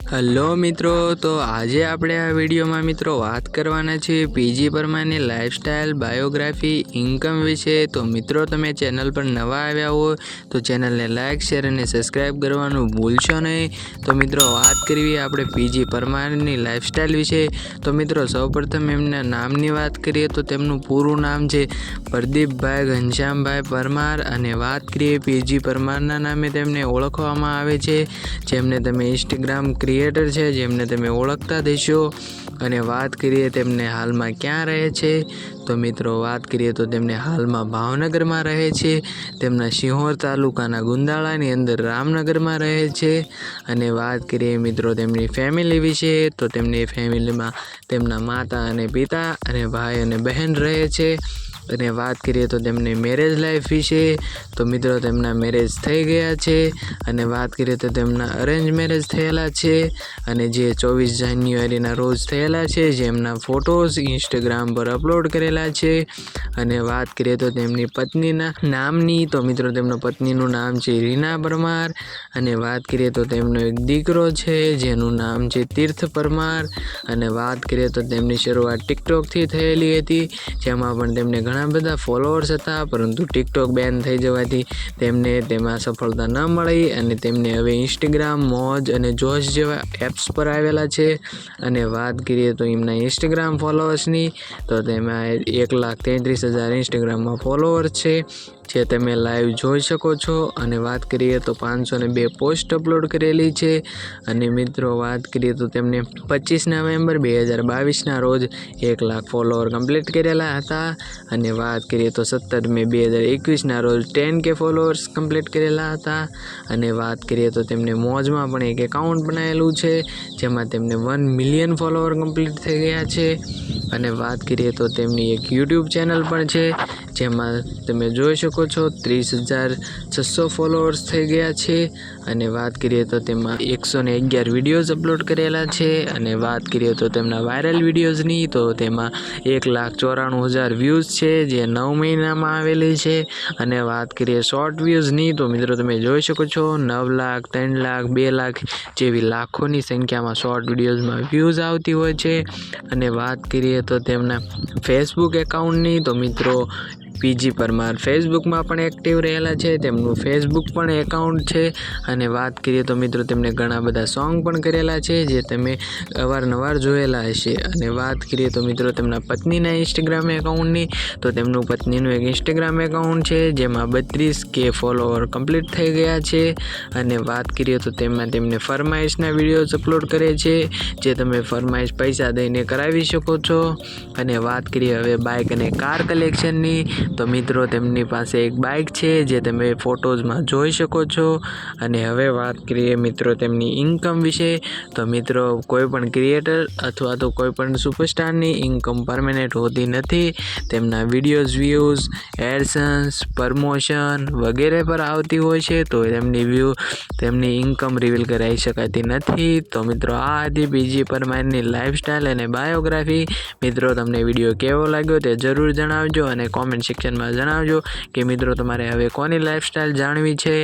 Hello મિત્રો, તો આજે આપણે આ વિડીયોમાં મિત્રો વાત કરવાના છે પીજી પરમારની લાઈફસ્ટાઈલ, બાયોગ્રાફી, ઇન્કમ વિશે। તો મિત્રો તમે ચેનલ પર નવા આવ્યા હો તો ચેનલને લાઇક, શેર અને સબસ્ક્રાઈબ કરવાનું ભૂલશો નહીં। તો મિત્રો વાત કરવી આપણે પીજી પરમારની લાઈફસ્ટાઈલ વિશે। તો મિત્રો સૌપ્રથમ એમના નામની વાત કરીએ તો તેમનું પૂરું નામ છે પ્રદીપભાઈ ઘનશ્યામભાઈ પરમાર અને વાત કરીએ પીજી પરમારના નામે તેમને ઓળખવામાં આવે છે, જેમને તમે ઇન્સ્ટાગ્રામ ક્રિએટર છે, જેમને તમે ઓળખતા દેશો। અને વાત કરીએ તેમને હાલમાં ક્યાં રહે છે તો મિત્રો વાત કરીએ તો તેમને હાલમાં ભાવનગરમાં રહે છે, તેમના સિહોર તાલુકાના ગુંદાળાની અંદર રામનગરમાં રહે છે। અને વાત કરીએ મિત્રો તેમની ફેમિલી વિશે તો તેમની ફેમિલીમાં તેમના માતા અને પિતા અને ભાઈ અને બહેન રહે છે। અને વાત કરીએ તો તેમની મેરેજ લાઈફ વિશે તો મિત્રો તેમના મેરેજ થઈ ગયા છે। અને વાત કરીએ તો તેમના અરેન્જ મેરેજ થયેલા છે અને જે 24 જાન્યુઆરીના રોજ થયેલા છે, જેમના ફોટોઝ ઇન્સ્ટાગ્રામ પર અપલોડ કરેલા છે। અને વાત કરીએ તો તેમની પત્નીના નામની તો મિત્રો તેમના પત્નીનું નામ છે રીના પરમાર। અને વાત કરીએ તો તેમનો એક દીકરો છે જેનું નામ છે તીર્થ પરમાર। અને વાત કરીએ તો તેમની શરૂઆત ટિકટોકથી થયેલી હતી, જેમાં પણ તેમને ઘણા બધા ફોલોઅર્સ હતા, પરંતુ ટિકટોક બેન થઈ જવાથી તેમને તેમાં સફળતા ન મળી અને તેમને હવે ઇન્સ્ટાગ્રામ, મોજ અને જોશ જેવા એપ્સ પર આવેલા છે। અને વાત કરીએ તો એમના ઇન્સ્ટાગ્રામ ફોલોઅર્સની તો તેમાં 1,33,000 ઇન્સ્ટાગ્રામમાં ફોલોઅર્સ છે, જે તમે લાઈવ જોઈ શકો છો। અને વાત કરીએ તો 502 પોસ્ટ અપલોડ કરેલી છે। અને મિત્રો વાત કરીએ તો તેમને 25 નવેમ્બર 2022ના રોજ 1 લાખ ફોલોઅર કમ્પ્લીટ કરેલા હતા। અને વાત કરીએ તો 17 મે 2021ના રોજ 10K ફોલોઅર્સ કમ્પ્લીટ કરેલા હતા। અને વાત કરીએ તો તેમને મોજમાં પણ એક એકાઉન્ટ બનાવેલું છે, જેમાં તેમને 1 મિલિયન ફોલોઅર કમ્પ્લીટ થઈ ગયા છે। અને વાત કરીએ તો તેમની એક યુટ્યુબ ચેનલ પણ છે, જેમાં તમે જોઈ શકો છો 30,600 ફોલોઅર્સ થઈ ગયા છે। અને વાત કરીએ તો તેમાં 111 વિડીયોઝ અપલોડ કરેલા છે। અને વાત કરીએ તો તેમના વાયરલ વિડીયોઝની તો તેમાં 1,94,000 વ્યૂઝ છે, જે 9 મહિનામાં આવેલી છે। અને વાત કરીએ શોર્ટ વ્યૂઝની તો મિત્રો તમે જોઈ શકો છો 9 લાખ, 3 લાખ, 2 લાખ જેવી લાખોની સંખ્યામાં શોર્ટ વિડીયોઝમાં વ્યૂઝ આવતી હોય છે। અને વાત કરીએ તો તેમના ફેસબુક એકાઉન્ટની તો મિત્રો પીજી પરમાર ફેસબુકમાં પણ એક્ટિવ રહેલા છે, તેમનું ફેસબુક પણ એકાઉન્ટ છે। અને વાત કરીએ તો મિત્રો તેમને ઘણા બધા સોંગ પણ કરેલા છે, જે તમે અવારનવાર જોયેલા હશે। અને વાત કરીએ તો મિત્રો તેમના પત્નીના ઇન્સ્ટાગ્રામ એકાઉન્ટની તો તેમનું પત્નીનું એક ઇન્સ્ટાગ્રામ એકાઉન્ટ છે, જેમાં 32K ફોલોઅર કમ્પ્લીટ થઈ ગયા છે। અને વાત કરીએ તો તેમાં તેમને ફરમાઈશના વિડીયોઝ અપલોડ કરે છે, જે તમે ફરમાઈશ પૈસા દઈને કરાવી શકો છો। અને વાત કરીએ હવે બાઇક અને કાર કલેક્શનની તો મિત્રો તેમની પાસે એક બાઇક છે, જે તમે ફોટોઝમાં જોઈ શકો છો। અને હવે વાત કરીએ મિત્રો તેમની ઇન્કમ વિશે તો મિત્રો કોઈ પણ ક્રિએટર અથવા તો કોઈ પણ સુપરસ્ટારની ઇન્કમ પરમેનન્ટ હોતી નથી, તેમના વિડીયોઝ વ્યૂઝ, એડસન્સ, પ્રમોશન વગેરે પર આવતી હોય છે, તો તેમની ઇન્કમ રિવીલ કરાવી શકાતી નથી। તો મિત્રો આ હતી પીજી પરમારની લાઈફસ્ટાઈલ અને બાયોગ્રાફી। મિત્રો તમને વિડીયો કેવો લાગ્યો તે જરૂર જણાવજો અને કોમેન્ટ સેક્શનમાં જણાવજો કે મિત્રો તમારે હવે કોની લાઈફસ્ટાઈલ જાણવી છે।